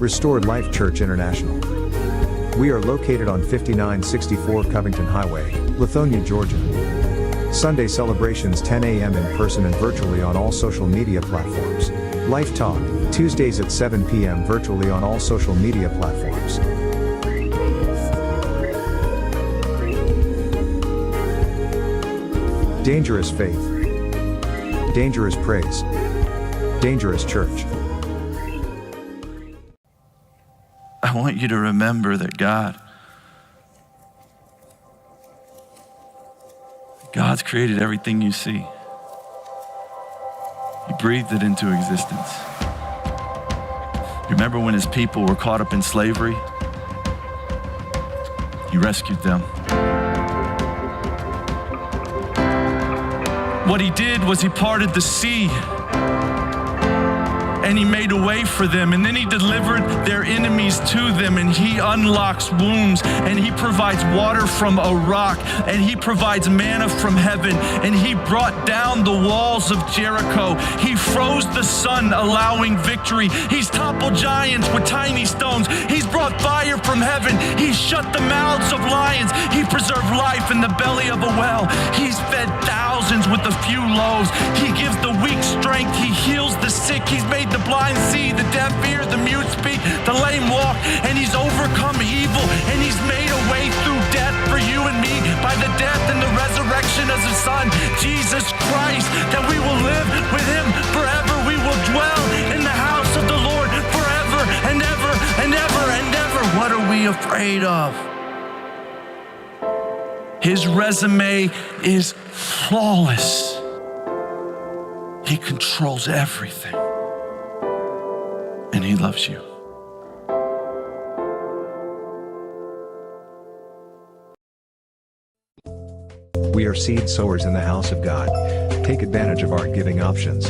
Restored Life Church International. We are located on 5964 Covington Highway, Lithonia, Georgia. Sunday celebrations 10 a.m. in person and virtually on all social media platforms. Life Talk, Tuesdays at 7 p.m. virtually on all social media platforms. Dangerous Faith. Dangerous Praise. Dangerous Church. I want you to remember that God's created everything you see. He breathed it into existence. Remember when his people were caught up in slavery? He rescued them. What he did was he parted the sea and he made a way for them, and then he delivered their enemies to them, and he unlocks wombs, and he provides water from a rock, and he provides manna from heaven, and he brought down the walls of Jericho. He froze the sun, allowing victory. He's toppled giants with tiny stones. He's brought fire from heaven. He's shut the mouths of lions. He preserved life in the belly of a well. He's fed thousands with a few loaves. He gives the weak strength. He heals the sick. He's made the blind see, the deaf hear, the mute speak, the lame walk, and he's overcome evil, and he's made a way through death for you and me by the death and the resurrection of his son, Jesus Christ, that we will live with him forever. We will dwell in the house of the Lord forever and ever and ever and ever. What are we afraid of? His resume is flawless. He controls everything. And he loves you. We are seed sowers in the house of God. Take advantage of our giving options.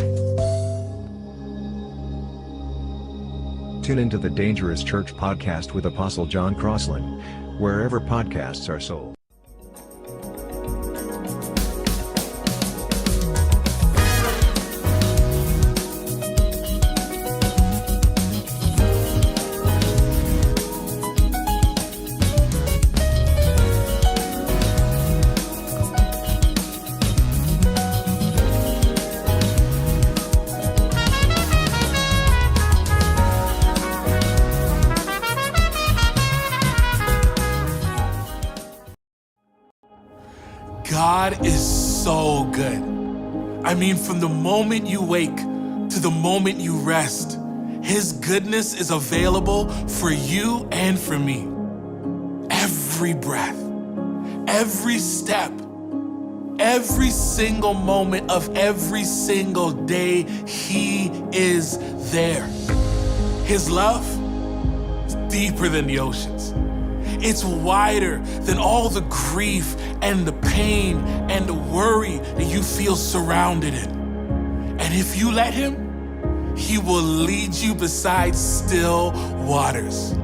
Tune into the Dangerous Church podcast with Apostle John Crossland, wherever podcasts are sold. God is so good. I mean, from the moment you wake to the moment you rest, his goodness is available for you and for me. Every breath, every step, every single moment of every single day, he is there. His love is deeper than the oceans. It's wider than all the grief and the pain and the worry that you feel surrounded in. And if you let him, he will lead you beside still waters.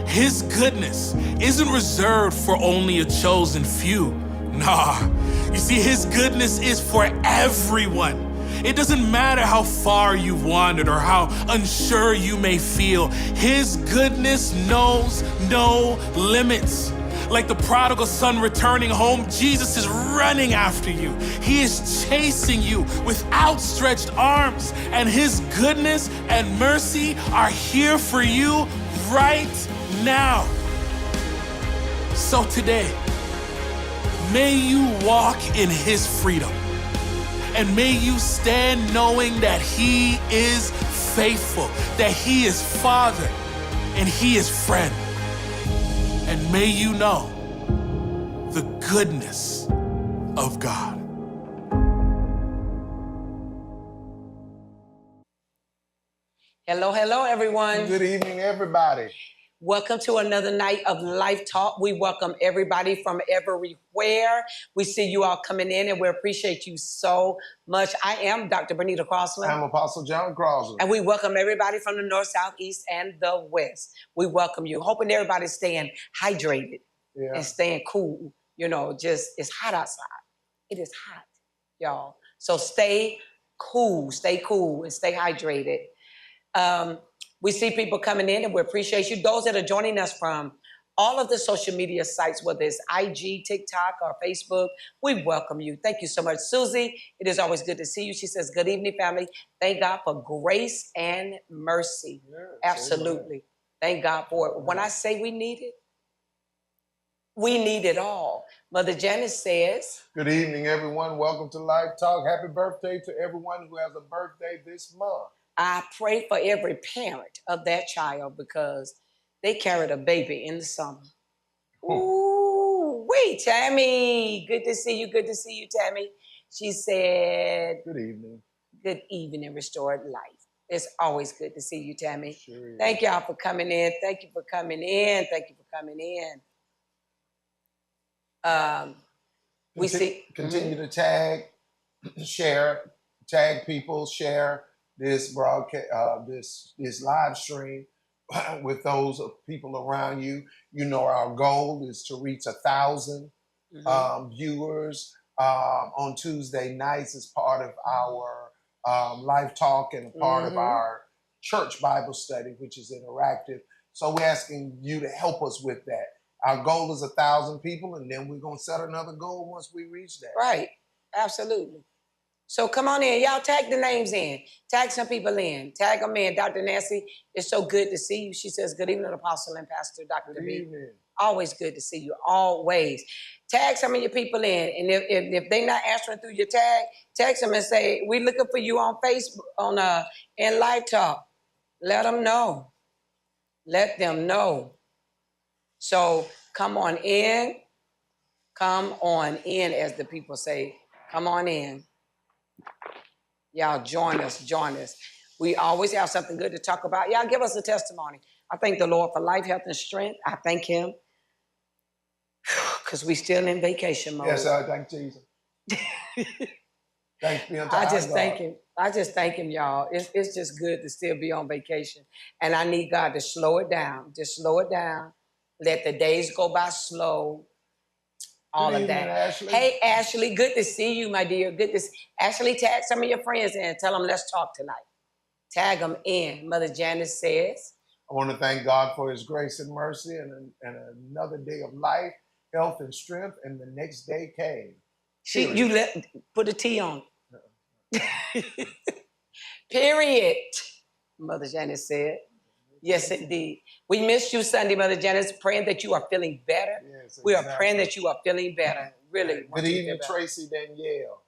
His goodness isn't reserved for only a chosen few. Nah, you see, his goodness is for everyone. It doesn't matter how far you've wandered or how unsure you may feel. His goodness knows no limits. Like the prodigal son returning home, Jesus is running after you. He is chasing you with outstretched arms, and his goodness and mercy are here for you right now. So today, may you walk in his freedom. And may you stand knowing that he is faithful, that he is Father, and he is friend. And may you know the goodness of God. Hello, hello, everyone. Good evening, everybody. Welcome to another night of Life Talk. We welcome everybody from everywhere. We see you all coming in, and we appreciate you so much. I am Dr. Bernita Crossland. I'm Apostle John Crossland. And we welcome everybody from the north, south, east, and the west. We welcome you. Hoping everybody's staying hydrated and staying cool. You know, just, it's hot outside. It is hot, y'all. So stay cool, and stay hydrated. We see people coming in and we appreciate you. Those that are joining us from all of the social media sites, whether it's IG, TikTok, or Facebook, we welcome you. Thank you so much. Susie, it is always good to see you. She says, good evening, family. Thank God for grace and mercy. Yes, Absolutely. Thank God for it. When I say we need it, we need it all. Mother Janice says, Good evening, everyone. Welcome to Live Talk. Happy birthday to everyone who has a birthday this month. I pray for every parent of that child because they carried a baby in the summer. Ooh, wait, Tammy. Good to see you. Good to see you, Tammy. She said, Good evening. good evening, restored life. It's always good to see you, Tammy. Sure is. Thank y'all for coming in. Thank you for coming in. Thank you for coming in. We see. Continue to tag, share, tag people, share this broadcast, this live stream with those people around you. You know, our goal is to reach 1,000 viewers on Tuesday nights as part of our live talk and a part of our church Bible study, which is interactive. So we're asking you to help us with that. Our goal is 1,000 people, and then we're going to set another goal once we reach that. Right. Absolutely. So come on in. Y'all tag the names in. Tag some people in. Tag them in. Dr. Nancy, it's so good to see you. She says, good evening, Apostle and Pastor Dr. Good B. evening. Always good to see you. Always. Tag some of your people in. And if they're not answering through your tag, text them and say, we're looking for you on Facebook, in Live Talk. Let them know. Let them know. So come on in. Come on in, as the people say. Come on in. Y'all join us. We always have something good to talk about. Y'all give us a testimony. I thank the Lord for life, health, and strength. I thank him because we still in vacation mode. Yes, I thank Jesus. Thanks be unto I our just God. thank him. I just thank him, y'all. It's just good to still be on vacation. And I need God to slow it down. Just slow it down. Let the days go by slow. All Good of evening, that. Ashley. Hey, Ashley, good to see you, my dear. Good to see. Ashley, tag some of your friends in and tell them, let's talk tonight. Tag them in. Mother Janice says, I want to thank God for his grace and mercy and another day of life, health, and strength, and the next day came. put a T on. Period. Mother Janice said. Yes, indeed. We missed you Sunday, Mother Janice, praying that you are feeling better. Yes, We are exactly. praying that you are feeling better. Really. Good want you to evening, feel better. Tracy Danielle.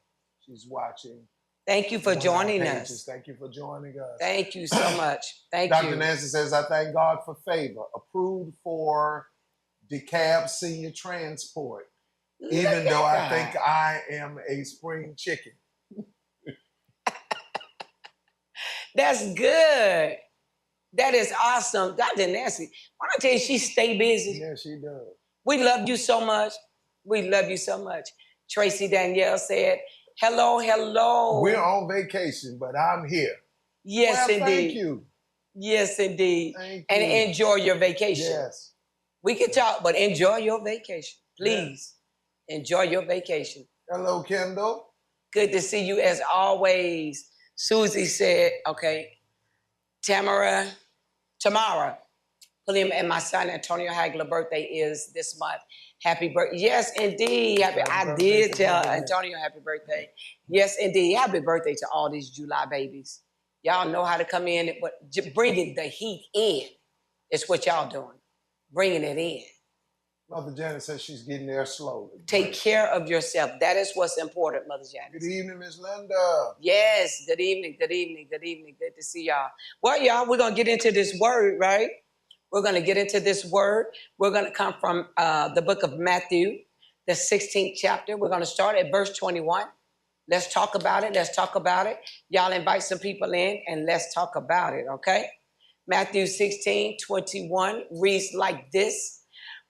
She's watching. Thank you for on our joining pages. us. Thank you for joining us. Thank you so much. Thank Dr. you. Nancy says, I thank God for favor. Approved for DeKalb Senior Transport, even Look though at I think I am a spring chicken. That's good. That is awesome. Dr. Nancy, why don't I tell you, she stay busy. Yeah, she does. We love you so much. We love you so much. Tracy Danielle said, hello, hello. We're on vacation, but I'm here. Yes, Well, indeed. thank you. Yes, indeed. Thank And you. enjoy your vacation. Yes. We can talk, but enjoy your vacation. Please. Enjoy your vacation. Hello, Kendall. Good to see you as always. Susie said, okay, Tamara, William and my son Antonio Hagler birthday is this month. Happy birthday. Yes, indeed. I birthday did to tell William. Antonio happy birthday. Yes, indeed. Happy birthday to all these July babies. Y'all know how to come in, but bringing the heat in is what y'all doing. Bringing it in. Mother Janet says she's getting there slowly. Take care of yourself. That is what's important, Mother Janet. Good evening, Miss Linda. Yes, good evening, good evening, good evening. Good to see y'all. Well, y'all, we're going to get into this word, right? We're going to get into this word. We're going to come from the book of Matthew, the 16th chapter. We're going to start at verse 21. Let's talk about it. Let's talk about it. Y'all invite some people in and let's talk about it, okay? Matthew 16:21 reads like this.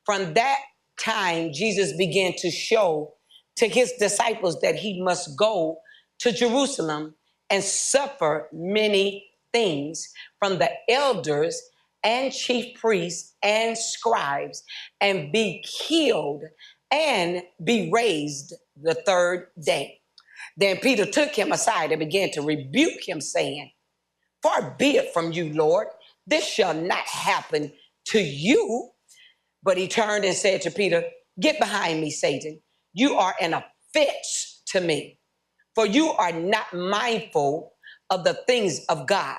From that time, Jesus began to show to his disciples that he must go to Jerusalem and suffer many things from the elders and chief priests and scribes and be killed and be raised the third day. Then Peter took him aside and began to rebuke him, saying, far be it from you, Lord. this shall not happen to you. But he turned and said to Peter, get behind me, Satan. You are an offense to me, for you are not mindful of the things of God,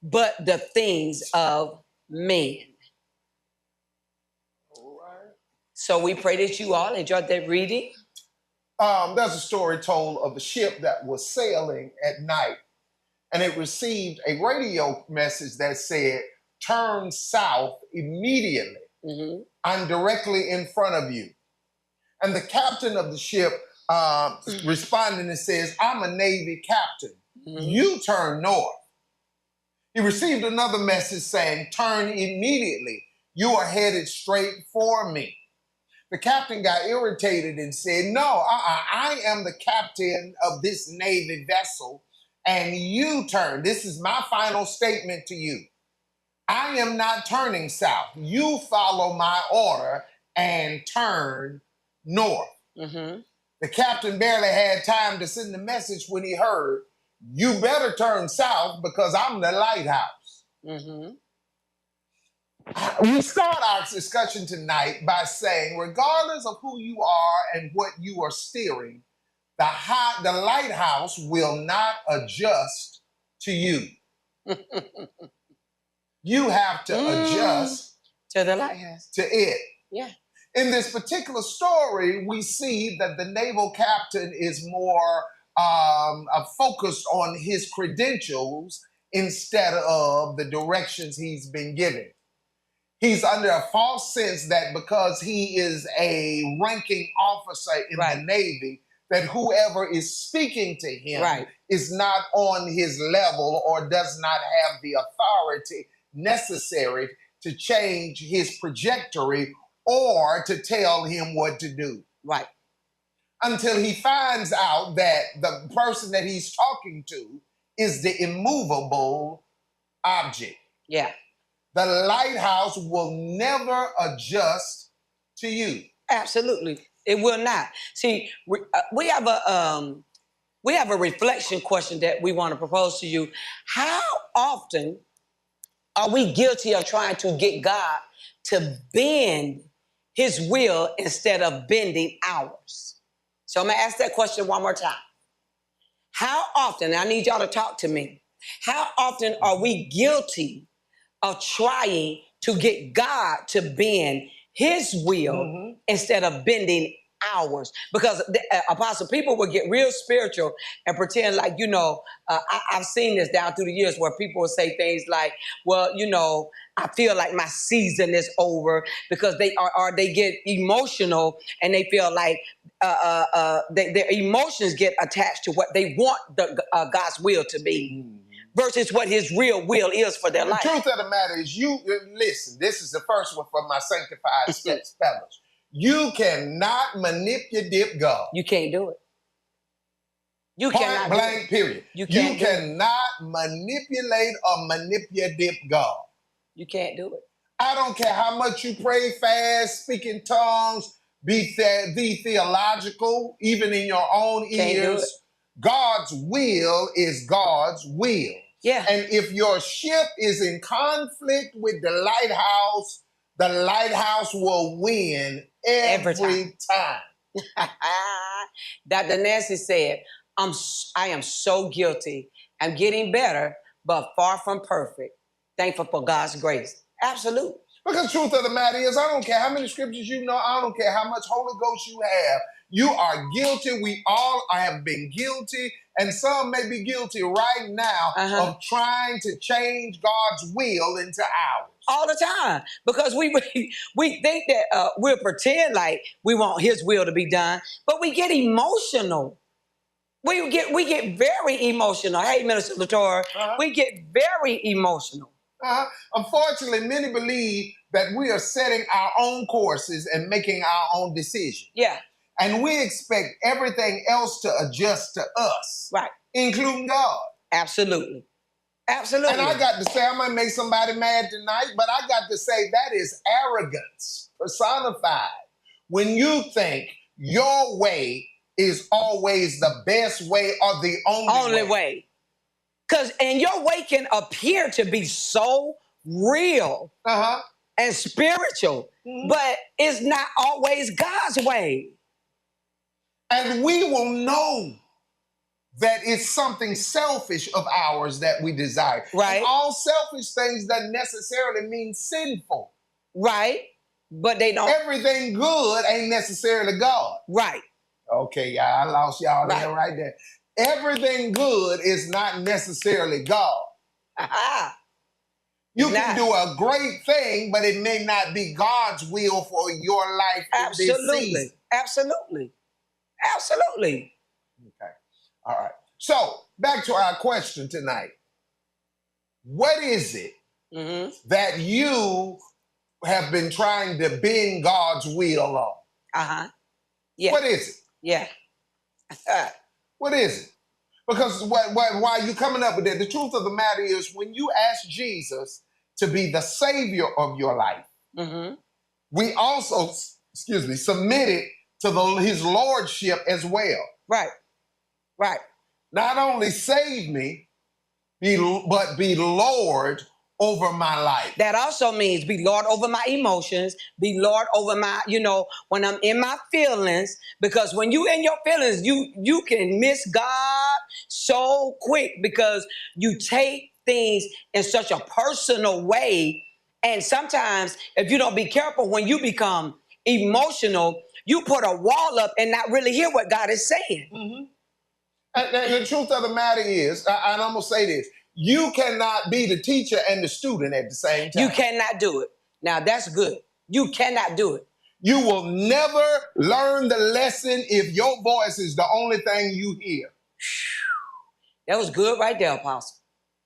but the things of men. All right. So we pray that you all enjoyed that reading. There's a story told of a ship that was sailing at night, and it received a radio message that said, turn south immediately. Mm-hmm. I'm directly in front of you. And the captain of the ship responded and says, I'm a Navy captain. Mm-hmm. You turn north. He received another message saying, turn immediately. You are headed straight for me. The captain got irritated and said, no, I am the captain of this Navy vessel, and you turn. This is my final statement to you. I am not turning south. You follow my order and turn north. Mm-hmm. The captain barely had time to send the message when he heard, you better turn south because I'm the lighthouse. Mm-hmm. We start our discussion tonight by saying, regardless of who you are and what you are steering, the lighthouse will not adjust to you. You have to adjust to the lighthouse. to it. Yeah. In this particular story, we see that the naval captain is more focused on his credentials instead of the directions he's been given. He's under a false sense that because he is a ranking officer in the Navy, that whoever is speaking to him is not on his level or does not have the authority necessary to change his trajectory or to tell him what to do. Right. Until he finds out that the person that he's talking to is the immovable object. Yeah. The lighthouse will never adjust to you. Absolutely. It will not. See, we have a reflection question that we want to propose to you. How often are we guilty of trying to get God to bend his will instead of bending ours? So I'm going to ask that question one more time. How often, I need y'all to talk to me, how often are we guilty of trying to get God to bend his will instead of bending ours? Because Apostle, people will get real spiritual and pretend like, I've seen this down through the years where people will say things like, well, I feel like my season is over, because they get emotional and they feel like their emotions get attached to what they want God's will to be. Versus what his real will is for their life. The truth of the matter is, listen, this is the first one for my sanctified fellows. You cannot manipulate God. You can't do it. You Point cannot blank, period. You cannot manipulate or manipulate God. You can't do it. I don't care how much you pray, fast, speak in tongues, be theological, even in your own ears. God's will is God's will. Yeah. And if your ship is in conflict with the lighthouse will win every time. Dr. Nancy said, I am so guilty. I'm getting better, but far from perfect. Thankful for God's grace. Absolutely. Because the truth of the matter is, I don't care how many scriptures you know, I don't care how much Holy Ghost you have. You are guilty. We all have been guilty, and some may be guilty right now of trying to change God's will into ours. All the time, because we think that we'll pretend like we want his will to be done, but we get emotional. We get very emotional. Hey, Minister Latour, we get very emotional. Unfortunately, many believe that we are setting our own courses and making our own decisions. Yeah. And we expect everything else to adjust to us. Right. Including God. Absolutely. Absolutely. And I got to say, I might make somebody mad tonight, but I got to say that is arrogance personified. When you think your way is always the best way or the only way. Because, and your way can appear to be so real Uh-huh. and spiritual, but it's not always God's way. And we will know that it's something selfish of ours that we desire. Right. And all selfish things doesn't necessarily mean sinful. Right? But they don't. Everything good ain't necessarily God. Right. Okay, y'all, I lost y'all there Right. right there. Everything good is not necessarily God. Aha. You It's can not. do a great thing, but it may not be God's will for your life in this Absolutely. season. Absolutely. Absolutely. Okay. All right. So back to our question tonight. What is it Mm-hmm. that you have been trying to bend God's will on? Uh-huh. Yeah. What is it? Yeah. What is it? Because why you coming up with that? The truth of the matter is, when you ask Jesus to be the Savior of your life, Mm-hmm. we also, submitted to his Lordship as well. Right. Right. Not only save me, but be Lord over my life. That also means be Lord over my emotions, be Lord over my, when I'm in my feelings, because when you in your feelings, you can miss God so quick because you take things in such a personal way. And sometimes if you don't be careful, when you become emotional, you put a wall up and not really hear what God is saying. Mm-hmm. And the truth of the matter is, and I'm going to say this, you cannot be the teacher and the student at the same time. You cannot do it. Now that's good. You cannot do it. You will never learn the lesson if your voice is the only thing you hear. That was good right there, Apostle.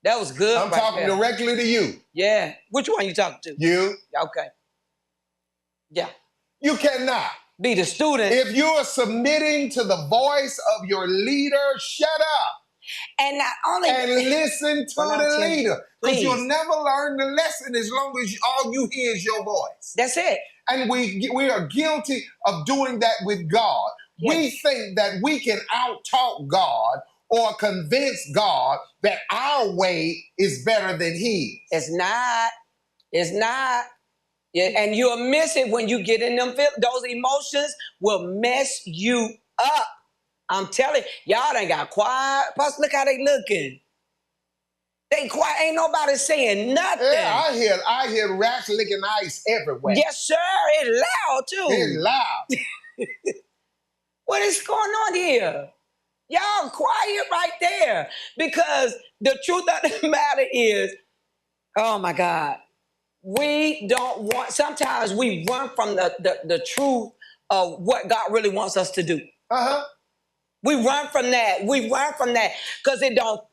That was good. I'm right talking there. directly to you. Yeah. Which one you talking to? You. Okay. Yeah. You cannot. Be the student. If you are submitting to the voice of your leader, shut up And not only and listen to Well, now, the Tim, leader. Because please. you'll never learn the lesson as long as all you hear is your voice. That's it. And we are guilty of doing that with God. Yes. We think that we can out-talk God or convince God that our way is better than his. It's not. It's not. Yeah, and you'll miss it when you get in them. Those emotions will mess you up. I'm telling you, y'all done got quiet. Plus, look how they looking. They quiet. Ain't nobody saying nothing. Yeah, I hear rats licking ice everywhere. Yes, sir. It's loud too. It's loud. What is going on here? Y'all quiet right there. Because the truth of the matter is, oh my God, we don't want, sometimes we run from the truth of what God really wants us to do. Uh-huh. We run from that. We run from that because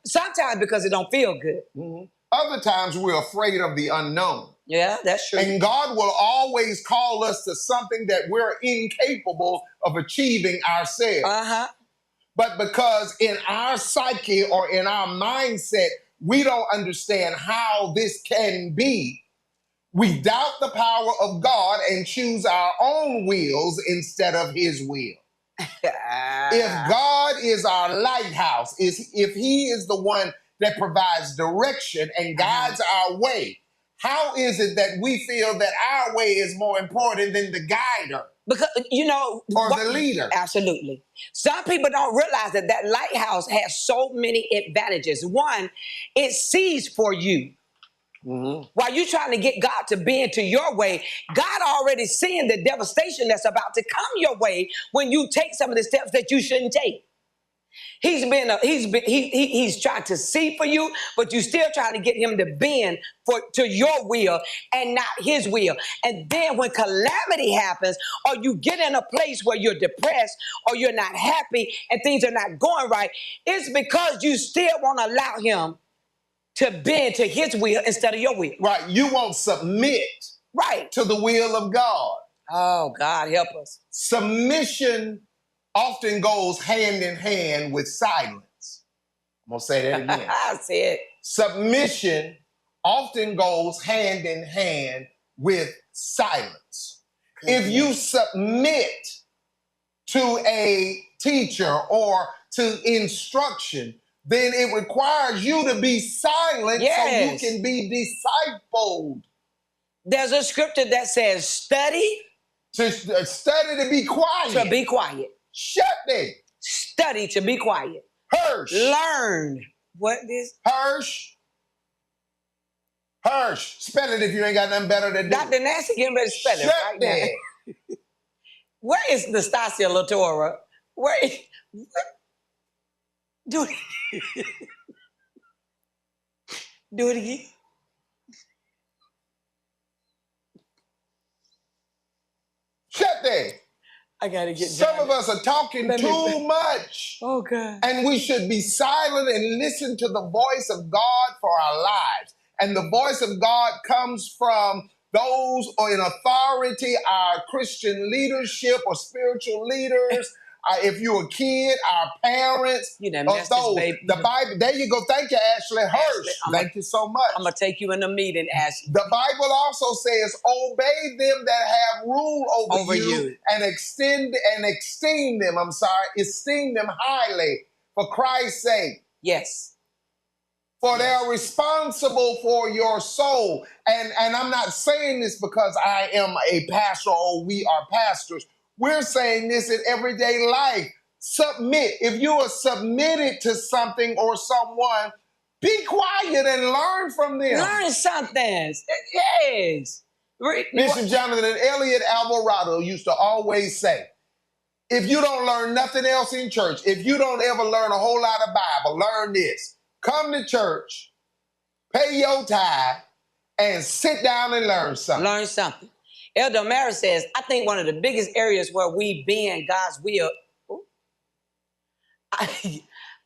sometimes because it don't feel good. Mm-hmm. Other times we're afraid of the unknown. Yeah, that's true. And God will always call us to something that we're incapable of achieving ourselves. Uh-huh. But because in our psyche or in our mindset, we don't understand how this can be, we doubt the power of God and choose our own wills instead of his will. If God is our lighthouse, if he is the one that provides direction and guides our way, how is it that we feel that our way is more important than the guider? Because, or the leader. Absolutely. Some people don't realize that lighthouse has so many advantages. One, it sees for you. Mm-hmm. While you're trying to get God to bend to your way, God already seeing the devastation that's about to come your way when you take some of the steps that you shouldn't take. He's trying to see for you, but you still trying to get him to bend to your will and not his will. And then when calamity happens, or you get in a place where you're depressed or you're not happy and things are not going right, it's because you still want to allow him to bend to his will instead of your will. Right. You won't submit to the will of God. Oh, God, help us. Submission often goes hand in hand with silence. I'm going to say that again. I said. Submission often goes hand in hand with silence. If you submit to a teacher or to instruction, then it requires you to be silent Yes. so you can be discipled. There's a scripture that says, study To study to be quiet. to be quiet. Shut there. Study to be quiet. Hirsch. Learn. What is? Hirsch. Hirsch. Spell it if you ain't got nothing better to do. Dr. Nancy getting ready to spell it Shut right there. now. Where is Nastasia Latora? Where is... Do it. Do it again. Shut there. I gotta get Some Johnny. of us are talking Let me- too much. Oh God. And we should be silent and listen to the voice of God for our lives. And the voice of God comes from those in authority, our Christian leadership or spiritual leaders. If you're a kid, our parents, You done or messed this those. baby. The Bible. There you go. Thank you, Ashley Hirsch. Ashley, Thank you so much. I'm gonna take you in a meeting, Ashley. The Bible also says, "Obey them that have rule over you, and esteem them." Esteem them highly for Christ's sake. Yes. For they're responsible for your soul. And I'm not saying this because I am a pastor or we are pastors. We're saying this in everyday life. Submit. If you are submitted to something or someone, be quiet and learn from them. Learn something. Yes. Bishop Jonathan Elliott Alvarado used to always say, if you don't learn nothing else in church, if you don't ever learn a whole lot of Bible, learn this. Come to church, pay your tithe, and sit down and learn something. Learn something. Elder Mary says, I think one of the biggest areas where we be in God's will,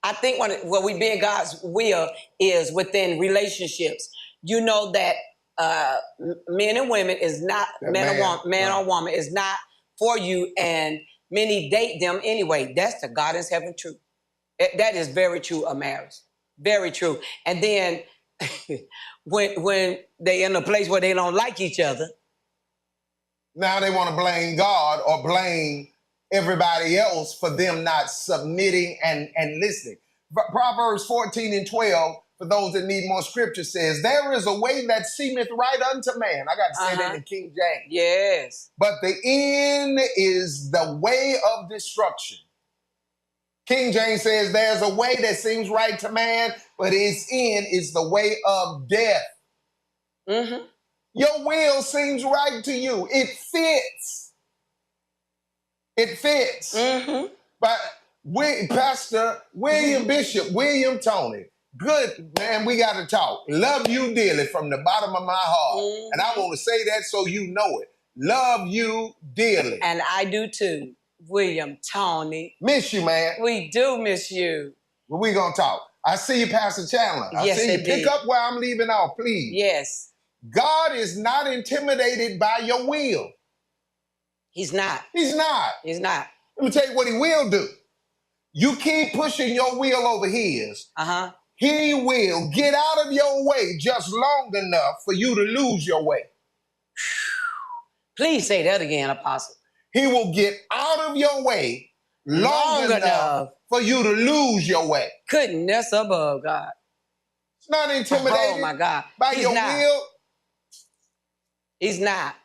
I think where we be in God's will is within relationships. You know that men and women is not, man or woman is not for you, and many date them anyway. That's the God in heaven truth. That is very true of marriage. Very true. And then when they in a place where they don't like each other, now they want to blame God or blame everybody else for them not submitting and listening. Proverbs 14:12, for those that need more scripture, says, there is a way that seemeth right unto man. I got to say that in King James. yes. But the end is the way of destruction. King James says there's a way that seems right to man, but its end is the way of death. Mm-hmm. Your will seems right to you. It fits. It fits. Mm-hmm. But Pastor William Bishop, William Tony, good man, we got to talk. Love you dearly from the bottom of my heart. Mm-hmm. And I want to say that so you know it. Love you dearly. And I do too, William Tony. Miss you, man. We do miss you. But we going to talk. I see you, Pastor Chandler. I Yes, see you. indeed. Pick up where I'm leaving off, please. Yes. God is not intimidated by your will. He's not. He's not. He's not. Let me tell you what he will do. You keep pushing your will over his. Uh-huh. He will get out of your way just long enough for you to lose your way. Please say that again, Apostle. He will get out of your way long enough for you to lose your way. Goodness above, God. It's not intimidated Oh, my God. by He's your not. will. He's not.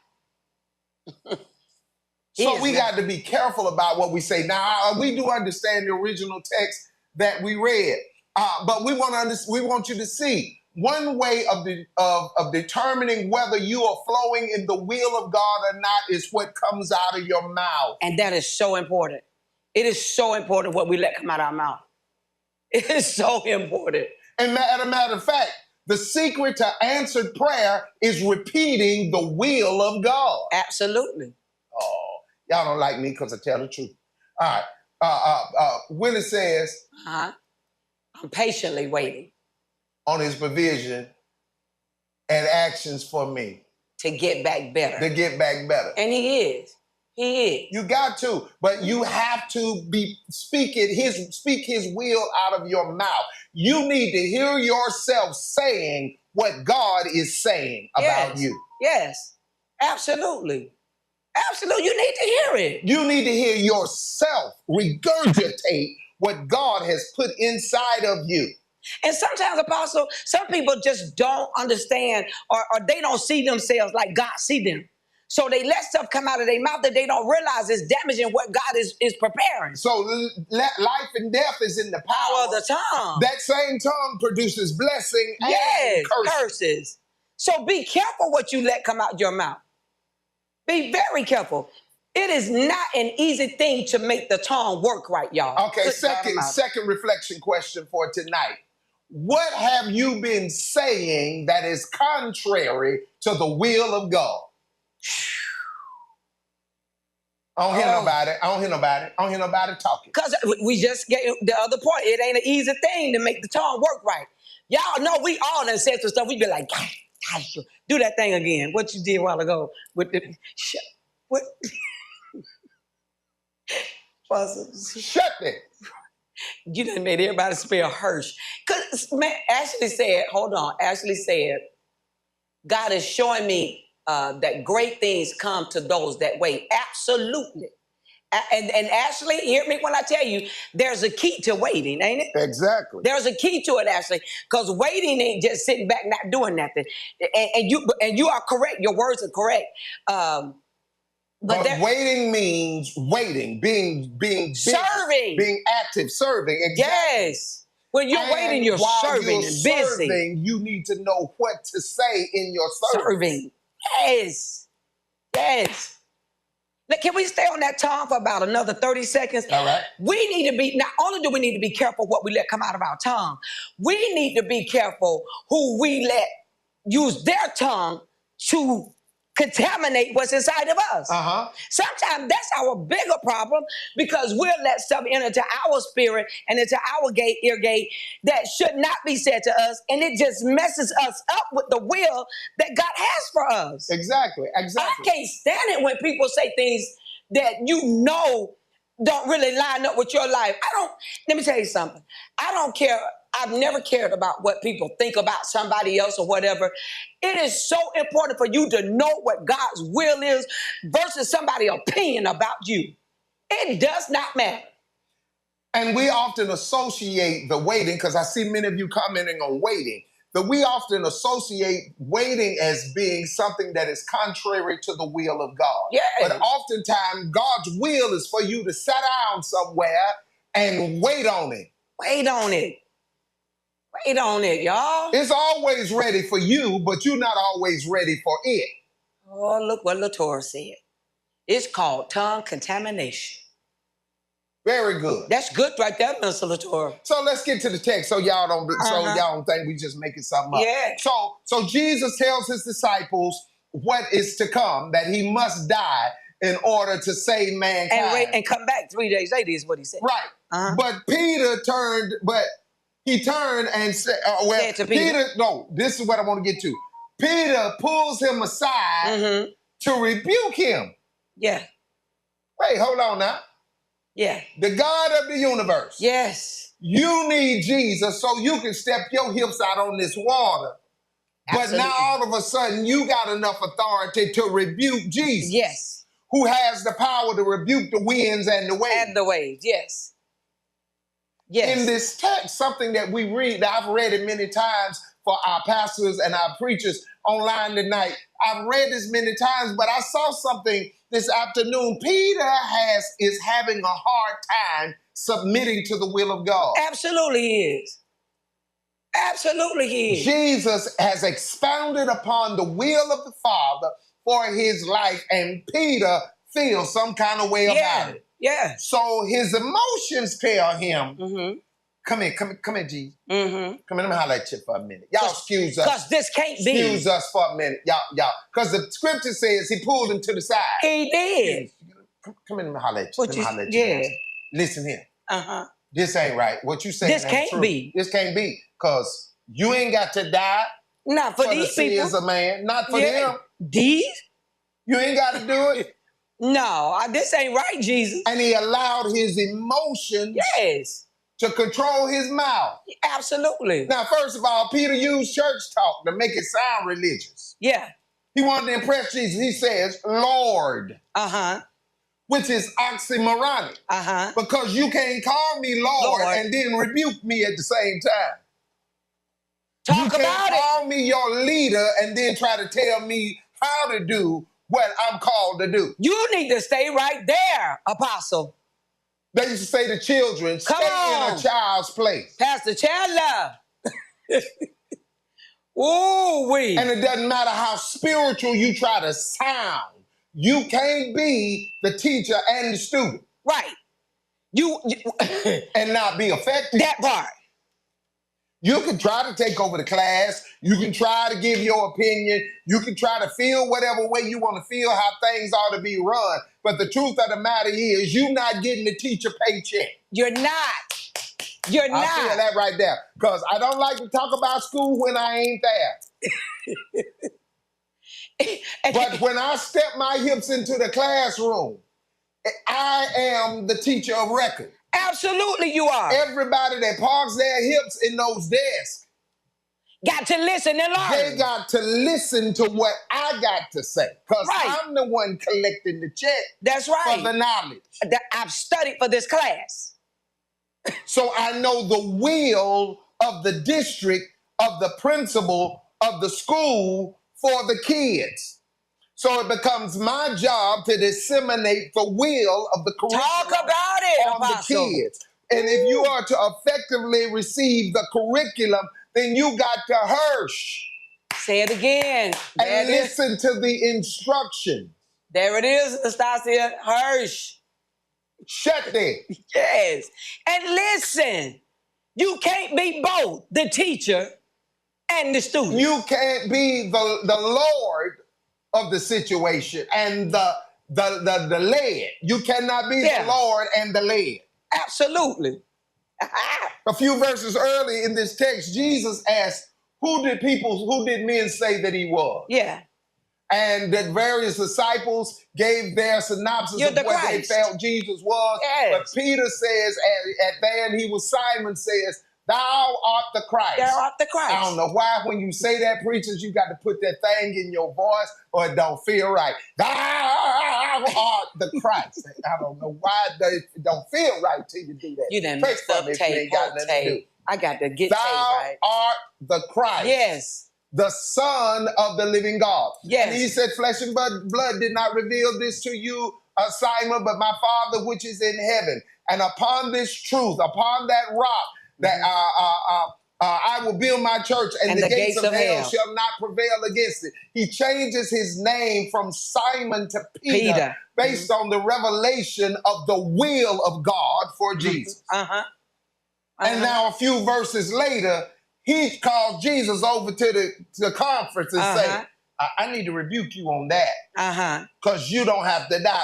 So we got to be careful about what we say. Now, we do understand the original text that we read, but we want you to see one way of determining whether you are flowing in the will of God or not is what comes out of your mouth. And that is so important. It is so important what we let come out of our mouth. It is so important. And as a matter of fact, the secret to answered prayer is repeating the will of God. Absolutely. Oh, y'all don't like me because I tell the truth. All right. Willie says, Uh-huh. I'm patiently waiting on his provision and actions for me to get back better. to get back better. And he is. He is. You got to, but you have to speak his will out of your mouth. You need to hear yourself saying what God is saying about you. Yes. Absolutely. Absolutely. You need to hear it. You need to hear yourself regurgitate what God has put inside of you. And sometimes, Apostle, some people just don't understand or they don't see themselves like God see them. So they let stuff come out of their mouth that they don't realize is damaging what God is preparing. So life and death is in the Power of the tongue. That same tongue produces blessing Yes, and curses. So be careful what you let come out your mouth. Be very careful. It is not an easy thing to make the tongue work right, y'all. Okay, Good God Almighty. second reflection question for tonight. What have you been saying that is contrary to the will of God? I don't hear nobody. I don't hear nobody talking. Because we just get the other point. It ain't an easy thing to make the tongue work right. Y'all know we all done said some stuff. We be like, gosh, do that thing again. What you did a while ago with the what? Shut it. You done made everybody spell Hirsch. Because, man, Ashley said, hold on. Ashley said, God is showing me that great things come to those that wait. Absolutely. And Ashley, hear me when I tell you, there's a key to waiting, ain't it? Exactly. There's a key to it, Ashley, because waiting ain't just sitting back not doing nothing. And you are correct. Your words are correct. But waiting means waiting, being serving, being active, serving. Exactly. Yes. When you're waiting, you're serving and busy. Serving, you need to know what to say in your serving. Yes. Yes. Now, can we stay on that tongue for about another 30 seconds? All right. We need to be, not only do we need to be careful what we let come out of our tongue, we need to be careful who we let use their tongue to contaminate what's inside of us. Sometimes that's our bigger problem because we'll let stuff into our spirit and into our ear gate that should not be said to us, and it just messes us up with the will that God has for us. Exactly. I can't stand it when people say things that you know don't really line up with your life. Let me tell you something. I don't care. I've never cared about what people think about somebody else or whatever. It is so important for you to know what God's will is versus somebody's opinion about you. It does not matter. And we often associate the waiting, because I see many of you commenting on waiting, that we often associate waiting as being something that is contrary to the will of God. Yes. But oftentimes, God's will is for you to sit down somewhere and wait on it. Wait on it. Wait on it, y'all. It's always ready for you, but you're not always ready for it. Oh, look what LaTorra said. It's called tongue contamination. Very good. That's good right there, Mr. LaTorra. So let's get to the text so y'all don't think we just making something up. Yeah. So Jesus tells his disciples what is to come, that he must die in order to save mankind. And come back 3 days later is what he said. Right. But Peter turned and said, no, this is what I want to get to. Peter pulls him aside to rebuke him. Yeah. Wait, hold on now. Yeah. The God of the universe. Yes. You need Jesus so you can step your hips out on this water. Absolutely. But now all of a sudden you got enough authority to rebuke Jesus. Yes. Who has the power to rebuke the winds and the waves. And the waves, yes. Yes. In this text, something that we read, that I've read it many times for our pastors and our preachers online tonight. I've read this many times, but I saw something this afternoon. Peter is having a hard time submitting to the will of God. Absolutely he is. Absolutely he is. Jesus has expounded upon the will of the Father for his life, and Peter feels some kind of way about it. Yeah. So his emotions tell him, come here, Jesus. Come here, let me holler at you for a minute. Y'all excuse us. Because this can't be. Excuse us for a minute. Y'all. Because the scripture says he pulled him to the side. He did. Come here, let me holler at you. Let me holler at you. Yeah. Listen here. This ain't right. What you saying This can't true. be. This can't be. Because you ain't got to die Not for these the people. sins of man. Not for them. These? You ain't got to do it. No, this ain't right, Jesus. And he allowed his emotions to control his mouth. Absolutely. Now, first of all, Peter used church talk to make it sound religious. Yeah. He wanted to impress Jesus. He says, Lord. which is oxymoronic. Uh-huh. Because you can't call me Lord, Lord. and then rebuke me at the same time. Talk You can't about it. call me your leader and then try to tell me how to do what I'm called to do. You need to stay right there, Apostle. They used to say to children, Come stay on. in a child's place. Pastor Chandler. Ooh-wee. And it doesn't matter how spiritual you try to sound. You can't be the teacher and the student Right. You and not be effective. that part. You can try to take over the class. You can try to give your opinion. You can try to feel whatever way you want to feel how things ought to be run. But the truth of the matter is you're not getting the teacher paycheck. You're not. You're I feel not. that right there. Because I don't like to talk about school when I ain't there. But when I step my hips into the classroom, I am the teacher of record. Absolutely you are. Everybody that parks their hips in those desks, Got to listen and learn. they got to listen to what I got to say. Because Right. I'm the one collecting the check That's for right. the knowledge. I've studied for this class. So I know the will of the district, of the principal, of the school for the kids. So it becomes my job to disseminate the will of the curriculum Talk about it, on Apostle. the kids. And if you are to effectively receive the curriculum, then you got to hirsch Say it again. There and it is. listen to the instructions. There it is, Anastasia Hirsch. Shut there. Yes. And listen, you can't be both the teacher and the student. You can't be the Lord of the situation and the led. You cannot be Yeah. the Lord and the led. Absolutely. A few verses early in this text, Jesus asked, who did men say that he was? Yeah. And that various disciples gave their synopsis You're of the what they Christ. felt Jesus was. Yes. But Peter says, at then he was Simon says, thou art the Christ. They're off the Christ. I don't know why when you say that, preachers, you got to put that thing in your voice or it don't feel right. Thou art the Christ. I don't know why it don't feel right till you do that. You done Pray messed for up me if you tape, ain't got whole nothing to do. tape. I got to get tape Thou right. art the Christ. Yes. The Son of the living God. Yes. And he said, flesh and blood did not reveal this to you, Simon, but my Father which is in heaven. And upon this truth, upon that rock, that I will build my church, and the gates of hell shall not prevail against it. He changes his name from Simon to Peter. Based on the revelation of the will of God for Jesus. And now a few verses later, he called Jesus over to the conference and said, I need to rebuke you on that. Because you don't have to die.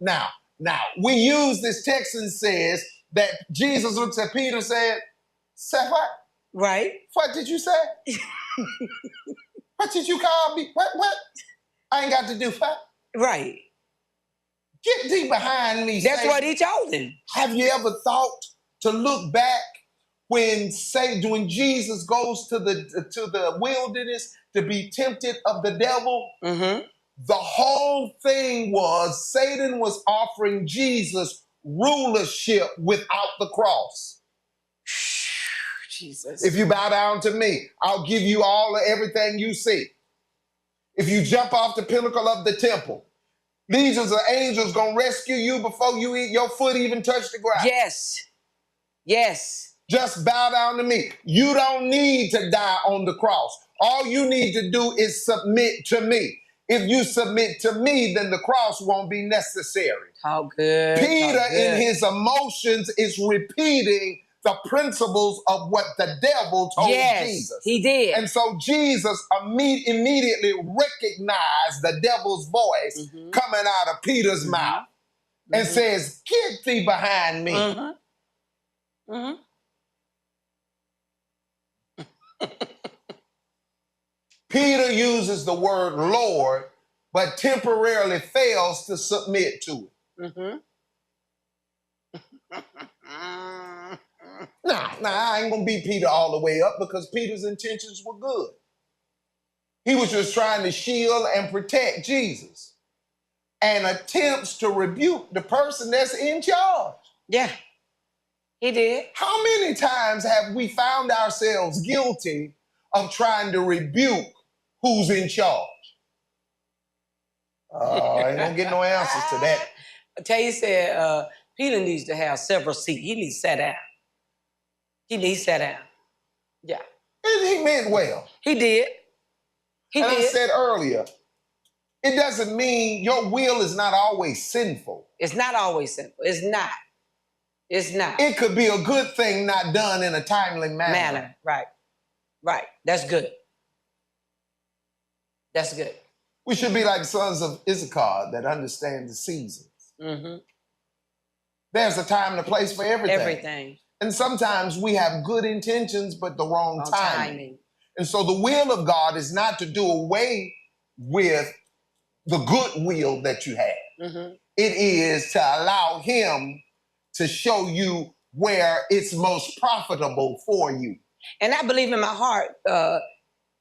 Now, we use this text and says that Jesus looked at Peter and said what? Right. What did you say? What did you call me? What? I ain't got to do what? Right. Get thee behind me. That's Satan. what he told him. Have you ever thought to look back when Jesus goes to the wilderness to be tempted of the devil? The whole thing was Satan was offering Jesus rulership without the cross. Jesus. If you bow down to me, I'll give you everything you see. If you jump off the pinnacle of the temple, legions of angels gonna rescue you before your foot even touch the ground. Yes. Yes. Just bow down to me. You don't need to die on the cross. All you need to do is submit to me. If you submit to me, then the cross won't be necessary. How good. Peter, how good. in his emotions, is repeating the principles of what the devil told Jesus. He did. And so Jesus immediately recognized the devil's voice coming out of Peter's mouth and says, get thee behind me. Peter uses the word Lord, but temporarily fails to submit to it. I ain't gonna beat Peter all the way up because Peter's intentions were good. He was just trying to shield and protect Jesus. and attempts to rebuke the person that's in charge. Yeah, he did. How many times have we found ourselves guilty of trying to rebuke who's in charge? I ain't gonna get no answers to that. Tay said Peter needs to have several seats. He needs to sit down. He needs to sit down. Yeah. And he meant well. He did. He And did. I said earlier, it doesn't mean your will is not always sinful. It's not always simple. It's not. It's not. It could be a good thing not done in a timely manner. Right. Right. That's good. That's good. We should be like sons of Issachar that understand the seasons. Mm-hmm. There's a time and a place for everything. Everything. And sometimes we have good intentions, but the wrong On timing. timing. And so the will of God is not to do away with the good will that you have. Mm-hmm. It is to allow him to show you where it's most profitable for you. And I believe in my heart,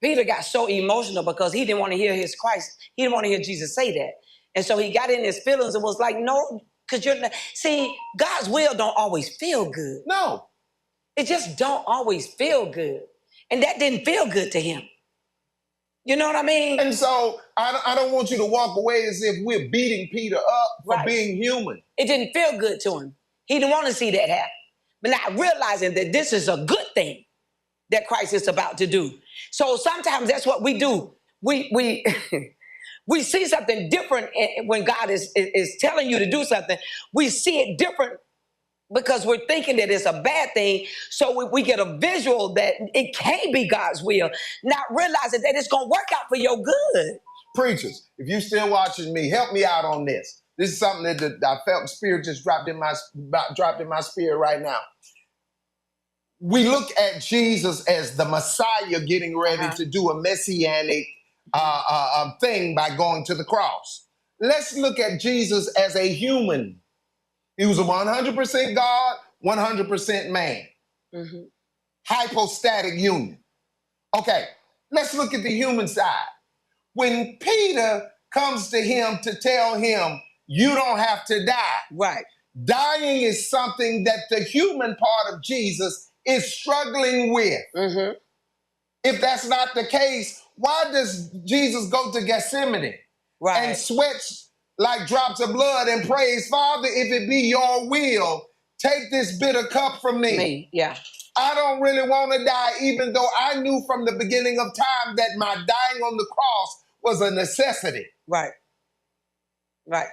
Peter got so emotional because he didn't want to hear his Christ. He didn't want to hear Jesus say that. And so he got in his feelings and was like, no, because you're not. See, God's will don't always feel good. No. It just don't always feel good. And that didn't feel good to him. You know what I mean? And so I don't want you to walk away as if we're beating Peter up for Right. being human. It didn't feel good to him. He didn't want to see that happen. But now realizing that this is a good thing that Christ is about to do. So sometimes that's what we do. We we see something different when God is telling you to do something. We see it different because we're thinking that it's a bad thing. So we get a visual that it can't be God's will, not realizing that it's going to work out for your good. Preachers, if you're still watching me, help me out on this. This is something that I felt spirit just dropped in my spirit right now. We look at Jesus as the Messiah getting ready to do a messianic thing by going to the cross. Let's look at Jesus as a human. He was a 100% God, 100% man. Mm-hmm. Hypostatic union. Okay, let's look at the human side. When Peter comes to him to tell him, you don't have to die. Right. Dying is something that the human part of Jesus is struggling with. Mm-hmm. If that's not the case, why does Jesus go to Gethsemane Right. and sweats like drops of blood and prays, Father, if it be your will, take this bitter cup from me. Yeah. I don't really want to die, even though I knew from the beginning of time that my dying on the cross was a necessity. Right. Right.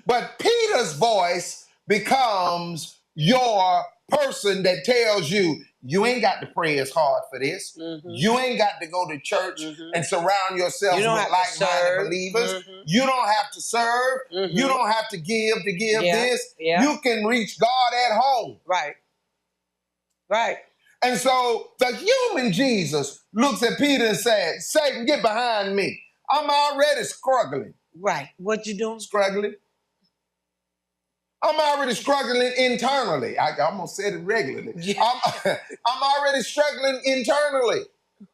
But Peter's voice becomes your person that tells you, you ain't got to pray as hard for this. Mm-hmm. You ain't got to go to church and surround yourself You don't with have to like-minded serve. believers. Mm-hmm. You don't have to serve. Mm-hmm. You don't have to give Yeah. this. Yeah. You can reach God at home. Right. Right. And so the human Jesus looks at Peter and said, Satan, get behind me. I'm already struggling. Right. What you doing? Struggling. I'm already struggling internally. I almost said it regularly. Yeah. I'm already struggling internally.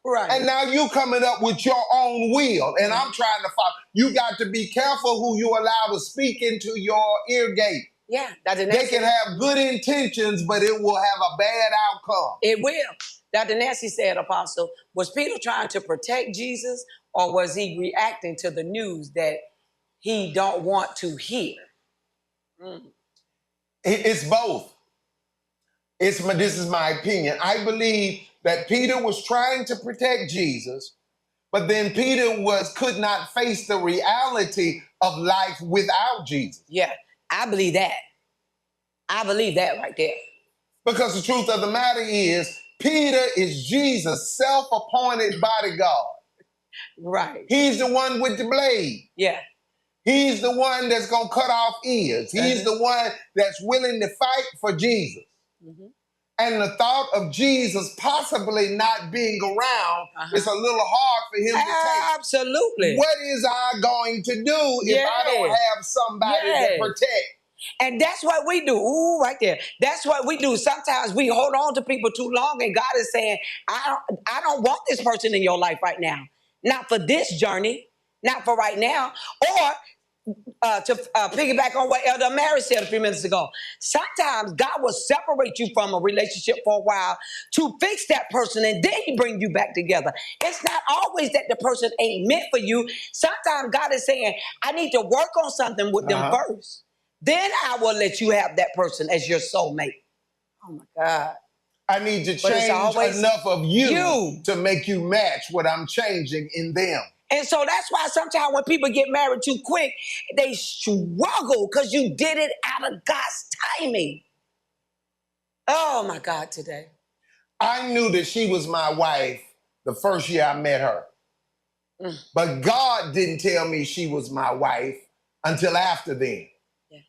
Right. And now you coming up with your own will. And I'm trying to follow. You got to be careful who you allow to speak into your ear gate. Yeah. Dr. They Nancy, can have good intentions, but it will have a bad outcome. it will. Dr. Nancy said, Apostle, was Peter trying to protect Jesus, or was he reacting to the news that he don't want to hear? It's both. This is my opinion. I believe that Peter was trying to protect Jesus, but then Peter could not face the reality of life without Jesus. Yeah. I believe that. I believe that right there. Because the truth of the matter is, Peter is Jesus' self-appointed bodyguard. Right. He's the one with the blade. Yeah. He's the one that's going to cut off ears. He's the one that's willing to fight for Jesus. Mm-hmm. And the thought of Jesus possibly not being around is a little hard for him to take. Absolutely. What is I going to do if I don't have somebody to protect? And that's what we do. Ooh, right there. That's what we do. Sometimes we hold on to people too long, and God is saying, I don't want this person in your life right now. Not for this journey. not for right now. Or to piggyback on what Elder Mary said a few minutes ago, sometimes God will separate you from a relationship for a while to fix that person, and then He bring you back together. It's not always that the person ain't meant for you. Sometimes God is saying, I need to work on something with them first. Then I will let you have that person as your soulmate. Oh my God. I need to But it's change always enough of you you. to make you match what I'm changing in them. And so that's why sometimes when people get married too quick, they struggle because you did it out of God's timing. Oh my God, today. I knew that she was my wife the first year I met her. But God didn't tell me she was my wife until after then. Yeah.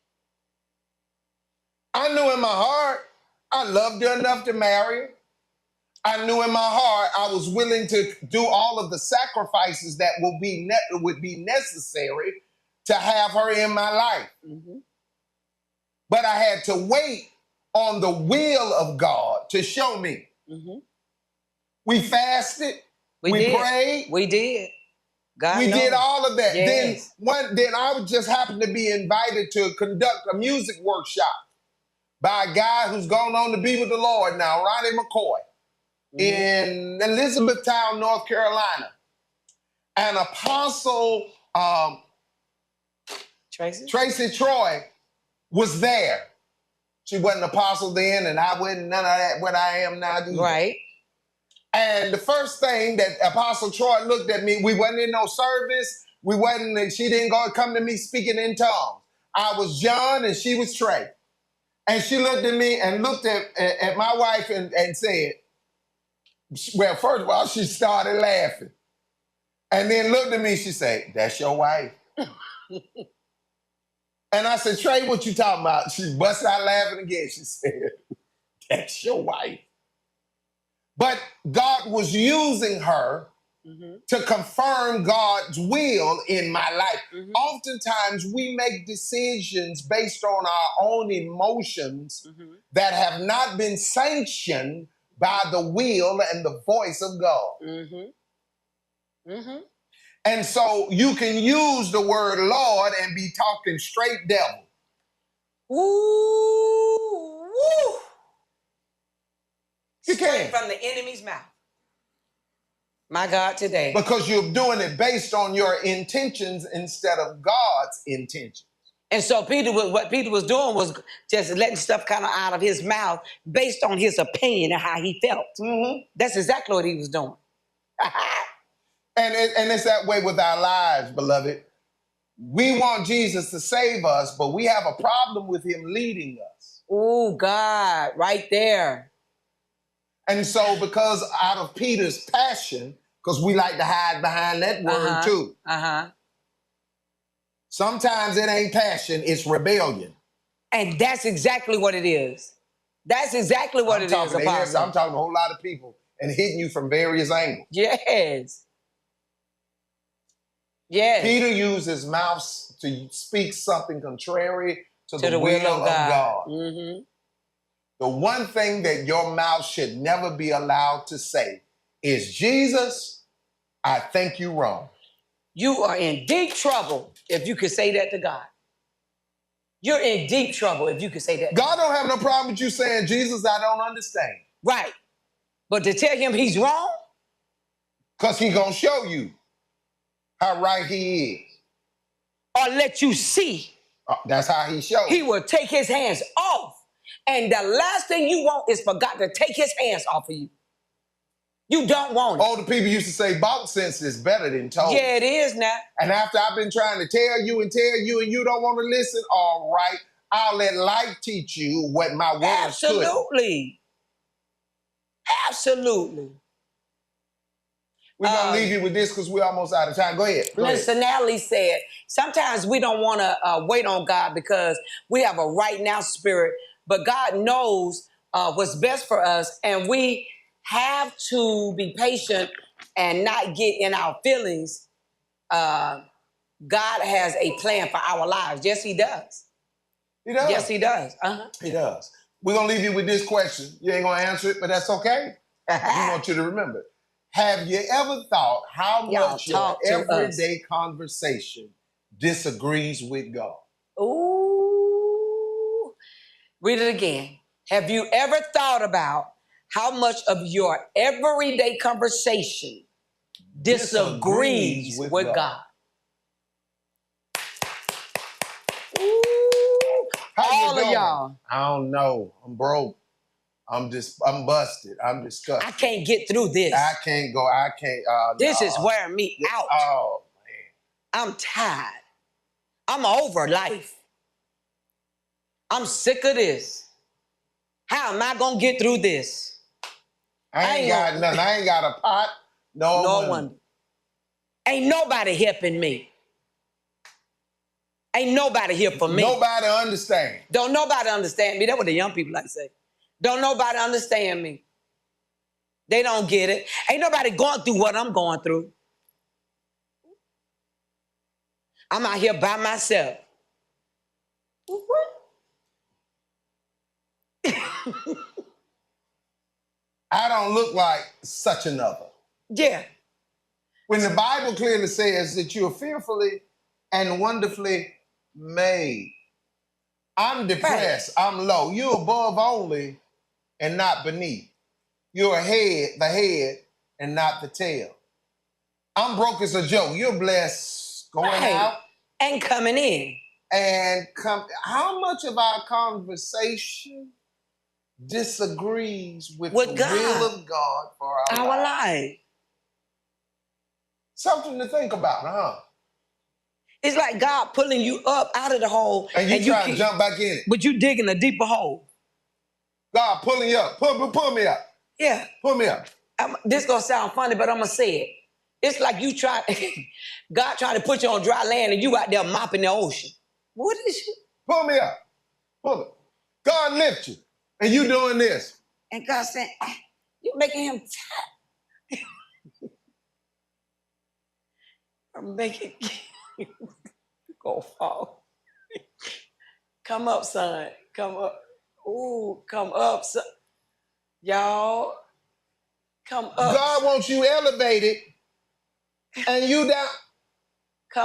I knew in my heart I loved her enough to marry her. I knew in my heart I was willing to do all of the sacrifices that would be necessary to have her in my life. But I had to wait on the will of God to show me. We fasted. We prayed. We did. God We knows. did all of that. Yes. Then I would just happen to be invited to conduct a music workshop by a guy who's gone on to be with the Lord now, Ronnie McCoy, in Elizabethtown, North Carolina. And Apostle Tracy Troy was there. She wasn't apostle then, and I wasn't none of that what I am now. Either. Right. And the first thing that Apostle Troy looked at me, we wasn't in no service. She didn't come to me speaking in tongues. I was John and she was Trey. And she looked at me and looked at my wife and said, well, first of all, she started laughing. And then looked at me, she said, that's your wife. And I said, Trey, what you talking about? She busted out laughing again. She said, that's your wife. But God was using her to confirm God's will in my life. Oftentimes, we make decisions based on our own emotions that have not been sanctioned by the will and the voice of God. And so you can use the word Lord and be talking straight devil. Ooh, woo. You Straight can. from the enemy's mouth. My God, today. Because you're doing it based on your intentions instead of God's intentions. And so what Peter was doing was just letting stuff kind of out of his mouth based on his opinion and how he felt. That's exactly what he was doing. And it's that way with our lives, beloved. We want Jesus to save us, but we have a problem with him leading us. Oh, God, right there. And so because out of Peter's passion, because we like to hide behind that word too. Sometimes it ain't passion, it's rebellion. And that's exactly what it is. That's exactly what it is, Apostle. I'm talking to a whole lot of people and hitting you from various angles. Yes. Yes. Peter used his mouth to speak something contrary to the will of God. The one thing that your mouth should never be allowed to say is, Jesus, I think you wrong. You are in deep trouble if you could say that to God. You're in deep trouble if you could say that. God don't have no problem with you saying, Jesus, I don't understand. Right. But to tell him he's wrong? Because he's going to show you how right he is. Or let you see. That's how he shows. He will take his hands off. And the last thing you want is for God to take his hands off of you. You don't want it. Older people used to say, bought sense is better than told. Yeah, it is now. And after I've been trying to tell you and you don't want to listen, all right, I'll let life teach you what my words could. Absolutely. Absolutely. We're going to leave you with this because we're almost out of time. Go ahead. Minister Natalie said, sometimes we don't want to wait on God because we have a right now spirit, but God knows what's best for us, and we have to be patient and not get in our feelings. God has a plan for our lives. Yes, he does. He does. Yes, he does. He does. We're going to leave you with this question. You ain't going to answer it, but that's okay. We want you to remember. Have you ever thought how Y'all much your talk to us. everyday conversation disagrees with God? Ooh. Read it again. Have you ever thought about how much of your everyday conversation disagrees with God? Ooh. How you All of doing? y'all. I don't know. I'm broke. I'm busted. I'm disgusted. I can't get through this. I can't go. I can't. This no. is wearing me out. Oh, I'm tired. I'm over life. I'm sick of this. How am I gonna get through this? I ain't got nothing. I ain't got a pot. No one. Ain't nobody helping me. Ain't nobody here for me. Nobody understand. Don't nobody understand me. That's what the young people like to say. Don't nobody understand me. They don't get it. Ain't nobody going through what I'm going through. I'm out here by myself. I don't look like such another. Yeah. When the Bible clearly says that you are fearfully and wonderfully made. I'm depressed. Right. I'm low. You're above only and not beneath. You're the head, and not the tail. I'm broke as a joke. You're blessed going out and coming in. And how much of our conversation disagrees with the God. will of God for our life? Something to think about, huh? It's like God pulling you up out of the hole. And you trying to jump back in it. But you digging a deeper hole. God pulling you up. Pull me up. Yeah. Pull me up. This gonna sound funny, but I'm gonna say it. It's like you God trying to put you on dry land and you out there mopping the ocean. What is it? Pull me up. Pull it. God lift you. And you doing this. And God said, you're making him tired. I'm making go fall. Come up, son. Come up. Ooh, come up, son. Y'all, come up. God wants you elevated and you down.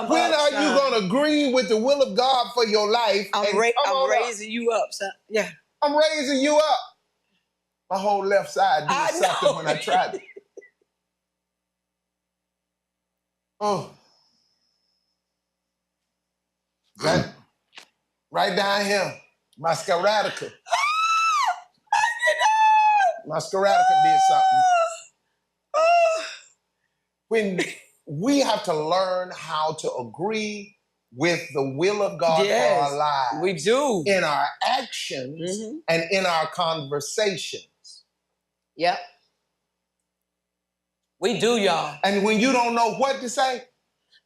When are you going to agree with the will of God for your life? I'm raising you up, son. Yeah. I'm raising you up. My whole left side did something when I tried it. Oh. Right down here. My sciatica. My sciatica did something. When we have to learn how to agree with the will of God for our lives. We do. In our actions and in our conversations. Yep. We do, y'all. And when you don't know what to say,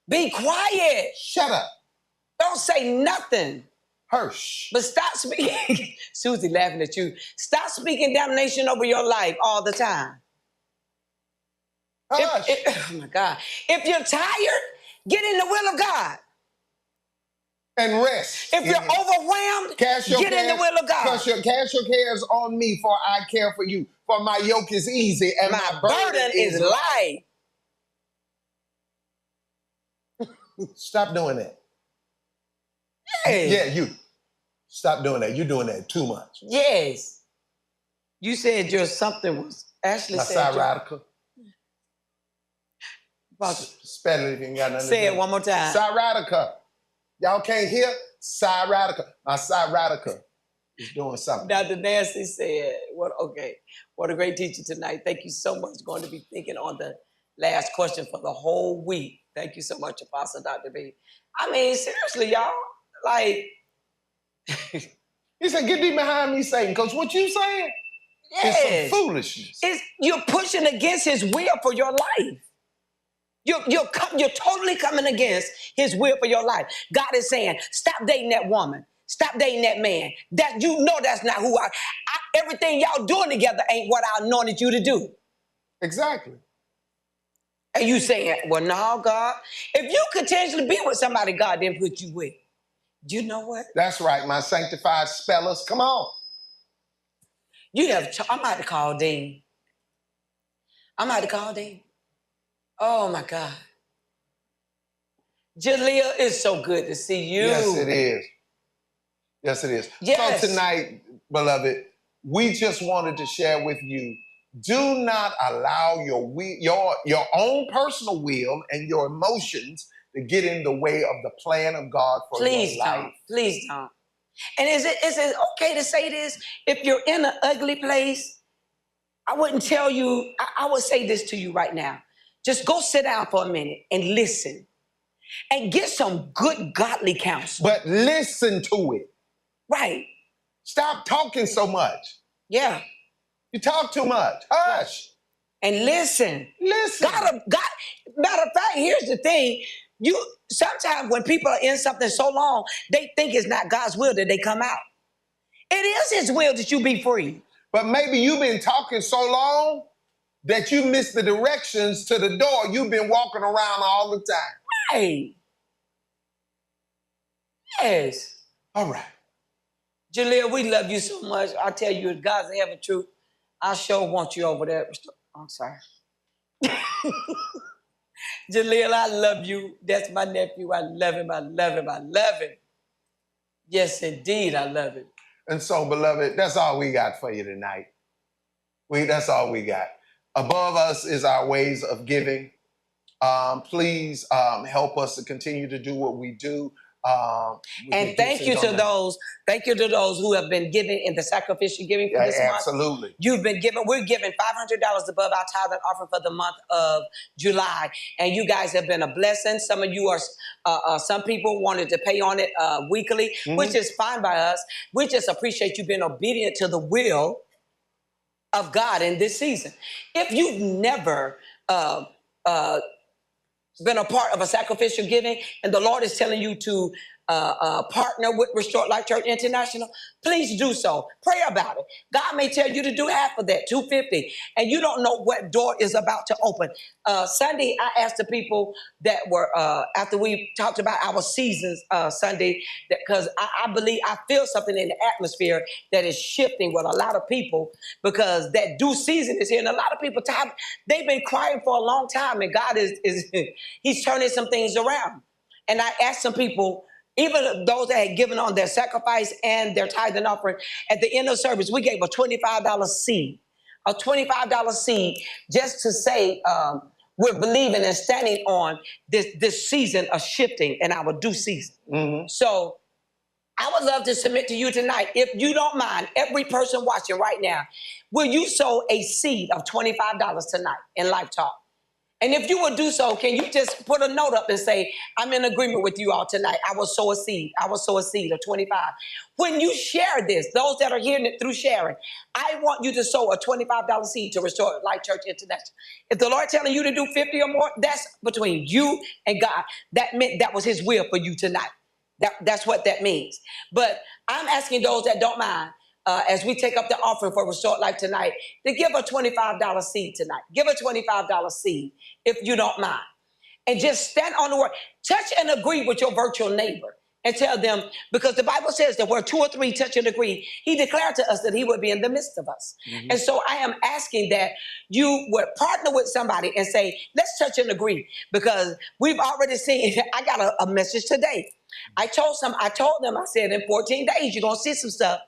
be quiet. Shut up. Don't say nothing. Hush. But stop speaking. Susie laughing at you. Stop speaking damnation over your life all the time. Hush. Oh my God. If you're tired, get in the will of God. And rest. If you're overwhelmed, get in the will of God. Cast your cares on me, for I care for you. For my yoke is easy and my burden is light. Stop doing that. Hey. Yeah, you. Stop doing that. You're doing that too much. Yes. You said your something was, Ashley my said sciatica. Spell it if you ain't got nothing say to do. it one more time. Sciatica. Y'all can't hear? Sciatica. My sciatica is doing something. Dr. Nancy said, what a great teacher tonight. Thank you so much. Going to be thinking on the last question for the whole week. Thank you so much, Apostle Dr. B. I mean, seriously, y'all, like. He said, get thee behind me, Satan, because what you saying is some foolishness. You're pushing against his will for your life. You're totally coming against his will for your life. God is saying, stop dating that woman. Stop dating that man. That you know that's not who everything y'all doing together ain't what I anointed you to do. Exactly. And you saying, well, no, God, if you continually be with somebody God didn't put you with, you know what? That's right, my sanctified spellers. Come on. I'm about to call Dean. Oh my God. Jalea, it's so good to see you. Yes, it is. Yes, it is. Yes. So tonight, beloved, we just wanted to share with you, do not allow your own personal will and your emotions to get in the way of the plan of God for Please your life. don't. Please don't. And is it okay to say this? If you're in an ugly place, I wouldn't tell you, I would say this to you right now. Just go sit down for a minute and listen and get some good godly counsel. But listen to it. Right. Stop talking so much. Yeah. You talk too much. Hush. And listen. Listen. God, matter of fact, here's the thing. Sometimes when people are in something so long, they think it's not God's will that they come out. It is his will that you be free. But maybe you've been talking so long that you missed the directions to the door. You've been walking around all the time. Right. Yes. All right. Jaleel, we love you so much. I tell you, God's the heaven truth. I sure want you over there. I'm sorry. Jaleel, I love you. That's my nephew. I love him. I love him. I love him. Yes, indeed, I love him. And so, beloved, that's all we got for you tonight. That's all we got. Above us is our ways of giving. Please help us to continue to do what we do. And thank you to those who have been giving in the sacrificial giving for this month. Absolutely. You've been giving, we're giving $500 above our tithe and offering for the month of July. And you guys have been a blessing. Some of you are, some people wanted to pay on it weekly, which is fine by us. We just appreciate you being obedient to the will of God in this season. If you've never been a part of a sacrificial giving and the Lord is telling you to partner with Restored Life Church International, please do so. Pray about it. God may tell you to do half of that, $250, and you don't know what door is about to open. Sunday, I asked the people that were, after we talked about our seasons Sunday, because I feel something in the atmosphere that is shifting with a lot of people, because that due season is here. And a lot of people, they've been crying for a long time, and God is he's turning some things around. And I asked some people, even those that had given on their sacrifice and their tithe and offering, at the end of service, we gave a $25 seed, just to say we're believing and standing on this season of shifting in our due season. So I would love to submit to you tonight, if you don't mind, every person watching right now, will you sow a seed of $25 tonight in Life Talk? And if you would do so, can you just put a note up and say, I'm in agreement with you all tonight. I will sow a seed. I will sow a seed of 25. When you share this, those that are hearing it through sharing, I want you to sow a $25 seed to Restored Life Church International. If the Lord telling you to do 50 or more, that's between you and God. That meant that was his will for you tonight. That's what that means. But I'm asking those that don't mind, as we take up the offering for Restored Life tonight, to give a $25 seed tonight. Give a $25 seed if you don't mind. And just stand on the word. Touch and agree with your virtual neighbor and tell them, because the Bible says that where 2 or 3 touch and agree, he declared to us that he would be in the midst of us. And so I am asking that you would partner with somebody and say, let's touch and agree, because we've already seen, I got a message today. I told them, I said, in 14 days, you're going to see some stuff.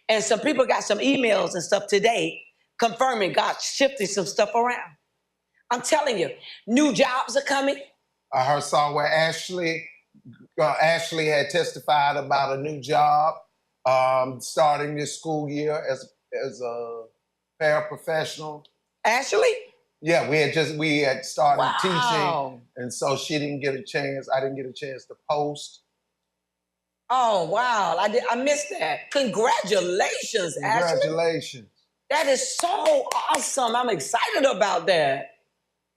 And some people got some emails and stuff today confirming God shifting some stuff around. I'm telling you, new jobs are coming. I saw where Ashley had testified about a new job starting this school year as a paraprofessional. Ashley? Yeah, we had started Wow. teaching, and so she didn't get a chance. I didn't get a chance to post. Oh, wow. I missed that. Congratulations, Ashley. Congratulations. That is so awesome. I'm excited about that.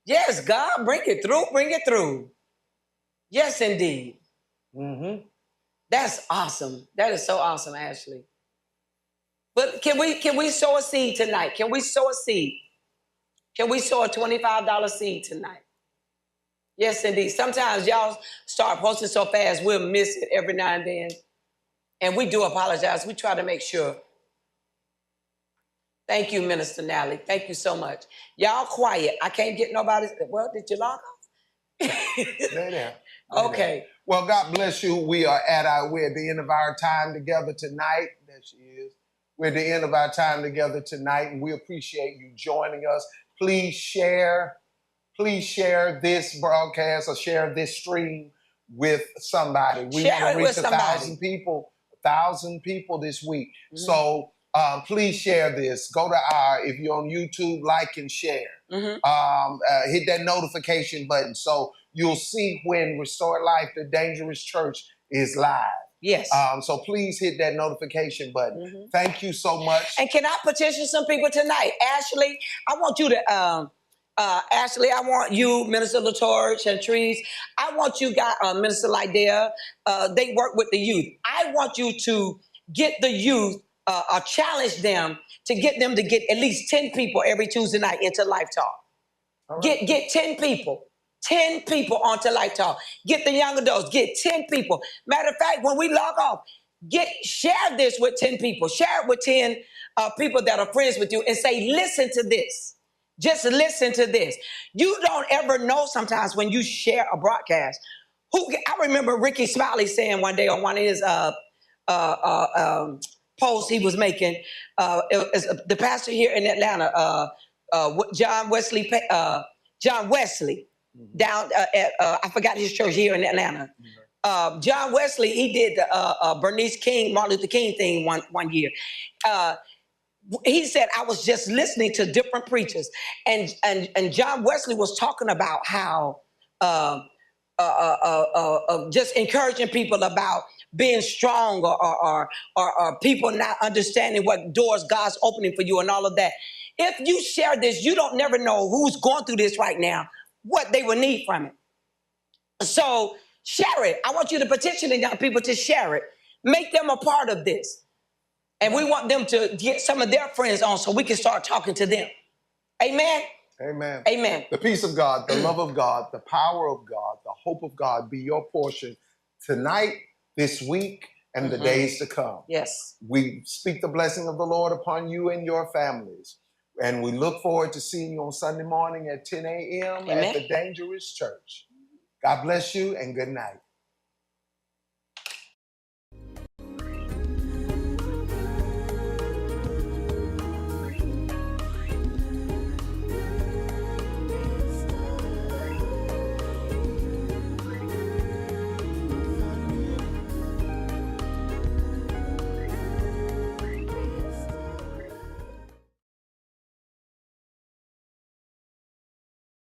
Yes, God, bring it through. Bring it through. Yes, indeed. That's awesome. That is so awesome, Ashley. But can we sow a seed tonight? Can we sow a seed? Can we sow a $25 seed tonight? Yes, indeed. Sometimes y'all start posting so fast, we'll miss it every now and then. And we do apologize. We try to make sure Thank you, Minister Nally. Thank you so much. Y'all quiet. I can't get nobody. Well, did you log off? They're there. Okay. Well, God bless you. We're at the end of our time together tonight. There she is. We're at the end of our time together tonight, and we appreciate you joining us. Please share this broadcast or share this stream with somebody. We Share want it to reach with somebody. 1,000 people this week. Mhm. So please share this. Go to if you're on YouTube, like and share. Mhm. Hit that notification button so you'll see when Restored Life, the Dangerous Church, is live. Yes. So please hit that notification button. Mhm. Thank you so much. And can I petition some people tonight? Ashley, I want you to, Ashley, I want you, Minister LaTorch and Trees, I want you guys, Minister Lydell, they work with the youth. I want you to get the youth, or challenge them to get at least 10 people every Tuesday night into Life Talk. All right. Get 10 people. 10 people onto Life Talk. Get the young adults. Get 10 people. Matter of fact, when we log off, share this with 10 people. Share it with 10 people that are friends with you and say, listen to this. Just listen to this. You don't ever know sometimes when you share a broadcast. I remember Ricky Smiley saying one day on one of his posts he was making, the pastor here in Atlanta, John Wesley, down at, I forgot his church here in Atlanta. John Wesley, he did the Bernice King, Martin Luther King thing one year. He said, I was just listening to different preachers. And John Wesley was talking about how just encouraging people about being strong or people not understanding what doors God's opening for you and all of that. If you share this, you don't never know who's going through this right now, what they will need from it. So share it. I want you to petition the young people to share it. Make them a part of this. And we want them to get some of their friends on so we can start talking to them. Amen? Amen. Amen. The peace of God, the love of God, the power of God, the hope of God be your portion tonight, this week, and the days to come. Yes. We speak the blessing of the Lord upon you and your families. And we look forward to seeing you on Sunday morning at 10 a.m. at the Dangerous Church. God bless you and good night.